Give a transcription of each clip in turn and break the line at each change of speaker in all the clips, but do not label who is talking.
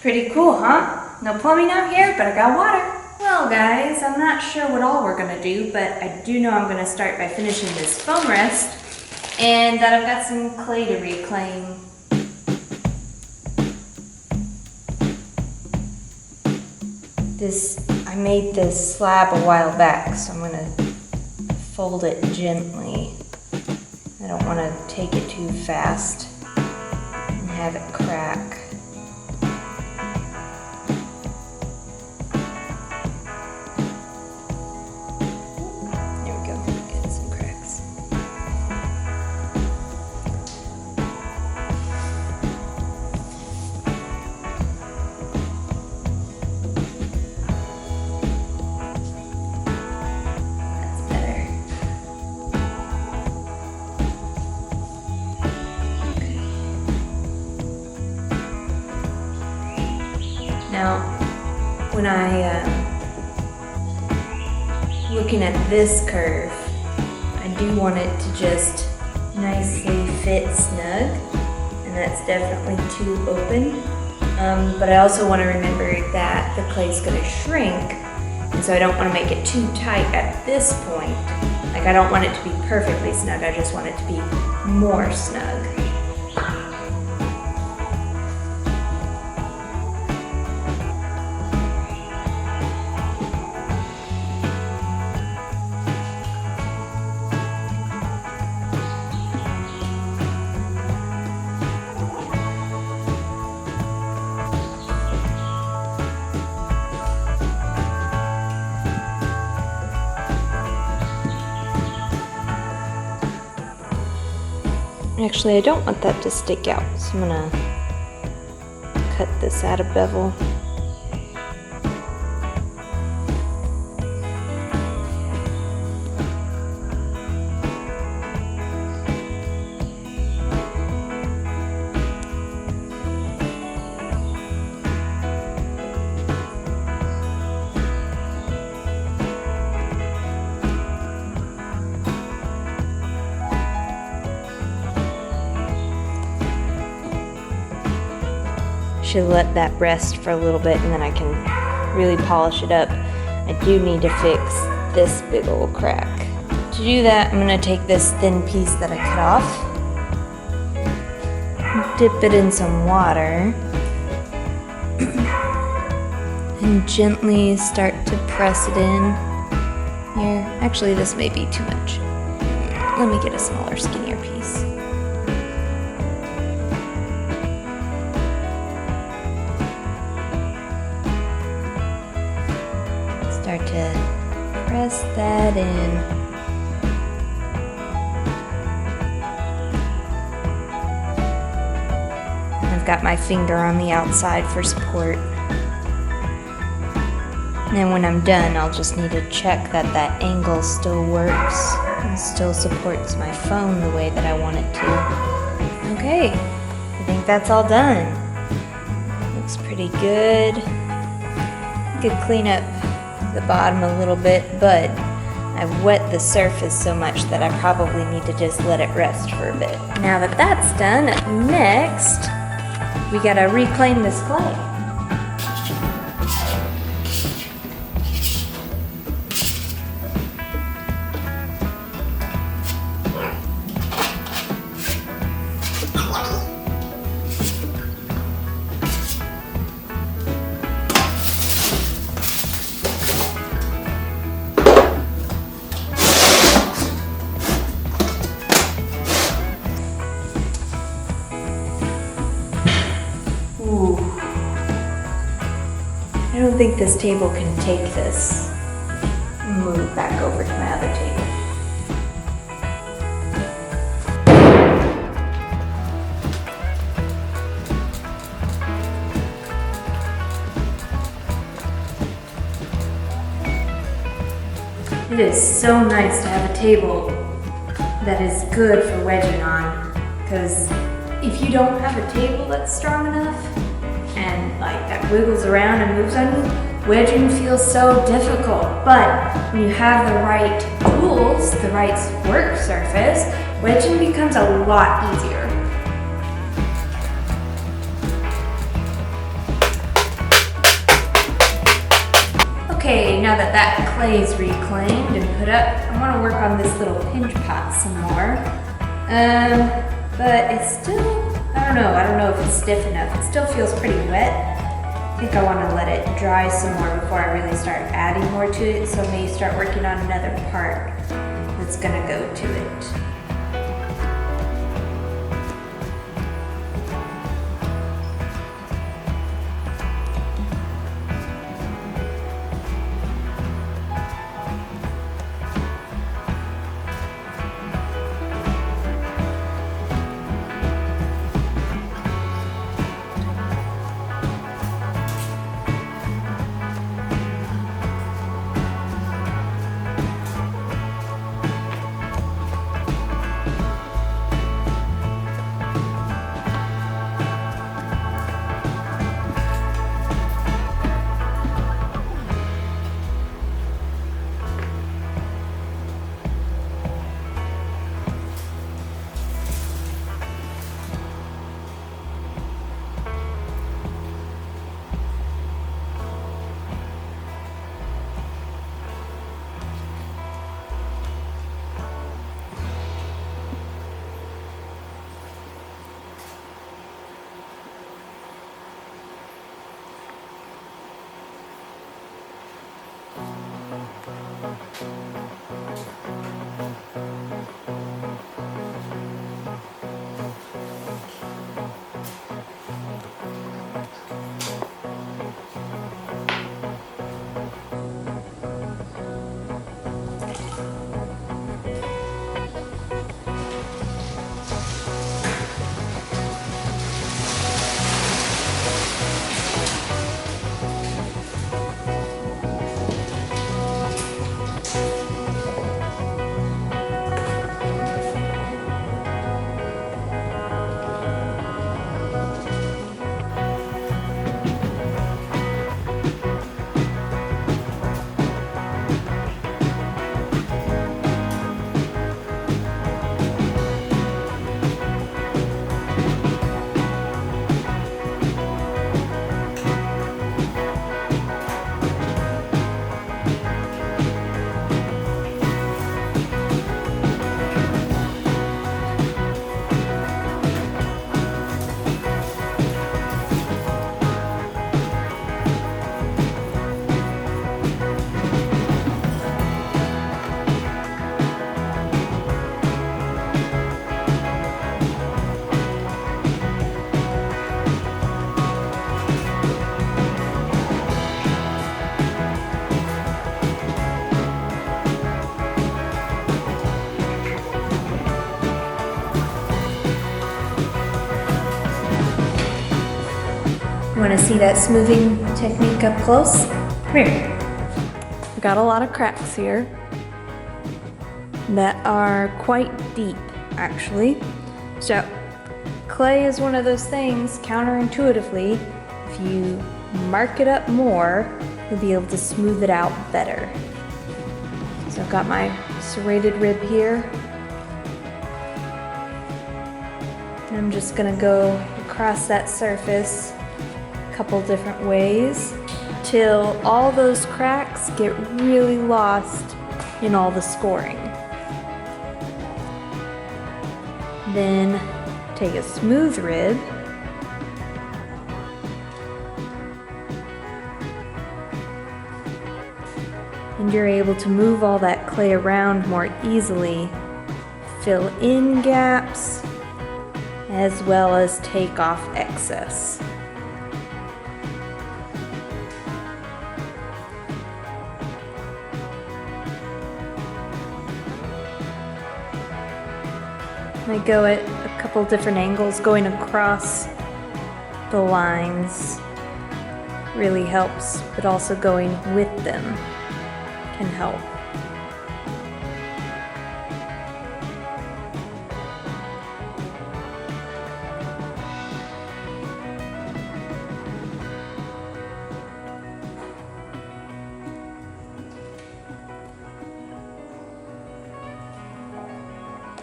Pretty cool, huh? No plumbing out here, but I got water. Well guys, I'm not sure what all we're gonna do, but I do know I'm gonna start by finishing this foam rest and that I've got some clay to reclaim. I made this slab a while back, so I'm gonna fold it gently. I don't want to take it too fast and have it crack. There we go, get some cracks. Now, when looking at this curve, I do want it to just nicely fit snug, and that's definitely too open. But I also want to remember that the clay's going to shrink, and so I don't want to make it too tight at this point. Like, I don't want it to be perfectly snug, I just want it to be more snug. Actually, I don't want that to stick out, so I'm gonna cut this at a bevel. Should let that rest for a little bit and then I can really polish it up. I do need to fix this big old crack. To do that, I'm going to take this thin piece that I cut off, dip it in some water, and gently start to press it in here. Actually, this may be too much. Let me get a smaller, skinnier piece. Start to press that in. I've got my finger on the outside for support. And then when I'm done, I'll just need to check that that angle still works and still supports my foam the way that I want it to. Okay, I think that's all done. Looks pretty good. Could clean up the bottom a little bit, but I've wet the surface so much that I probably need to just let it rest for a bit. Now that that's done, next we gotta reclaim this clay. Ooh. I don't think this table can take this. Move back over to my other table. It is so nice to have a table that is good for wedging on, because if you don't have a table that's strong enough and like that wiggles around and moves on you, wedging feels so difficult. But when you have the right tools, the right work surface, wedging becomes a lot easier. now that that clay is reclaimed and put up, I want to work on this little pinch pot some more. But it's still, I don't know if it's stiff enough. It still feels pretty wet. I think I want to let it dry some more before I really start adding more to it, so I may start working on another part that's going to go to it. Want to see that smoothing technique up close? Come here. I've got a lot of cracks here that are quite deep, actually. So, clay is one of those things, counterintuitively, if you mark it up more, you'll be able to smooth it out better. So I've got my serrated rib here. And I'm just gonna go across that surface a couple different ways till all those cracks get really lost in all the scoring. Then take a smooth rib and you're able to move all that clay around more easily, fill in gaps, as well as take off excess. I go at a couple different angles, going across the lines really helps, but also going with them can help.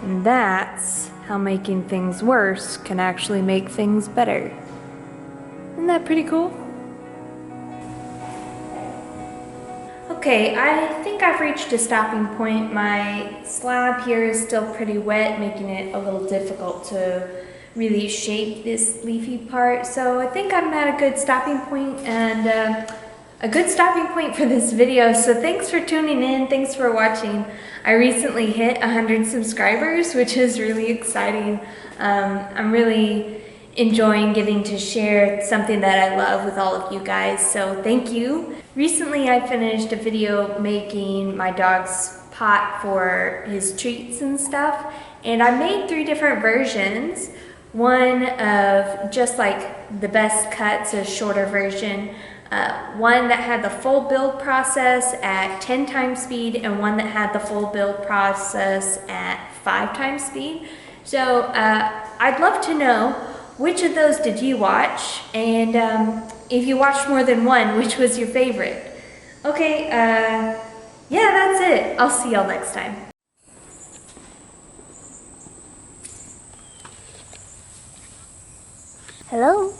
And that's how making things worse can actually make things better. Isn't that pretty cool? Okay, I think I've reached a stopping point. My slab here is still pretty wet, making it a little difficult to really shape this leafy part. So I think I'm at a good stopping point and a good stopping point for this video. So thanks for tuning in, thanks for watching. I recently hit 100 subscribers, which is really exciting. I'm really enjoying getting to share something that I love with all of you guys, so thank you. Recently I finished a video making my dog's pot for his treats and stuff, and I made 3 different versions. One of just like the best cuts, a shorter version, one that had the full build process at 10 times speed, and one that had the full build process at 5 times speed. So I'd love to know, which of those did you watch? And if you watched more than one, which was your favorite? Okay, yeah, that's it. I'll see y'all next time. Hello?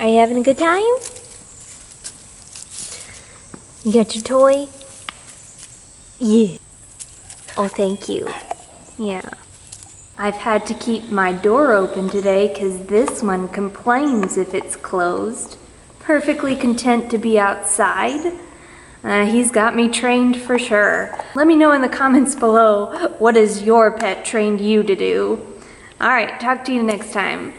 Are you having a good time? You got your toy? Yeah. Oh, thank you. Yeah. I've had to keep my door open today because this one complains if it's closed. Perfectly content to be outside. He's got me trained for sure. Let me know in the comments below, what has your pet trained you to do? Alright, talk to you next time.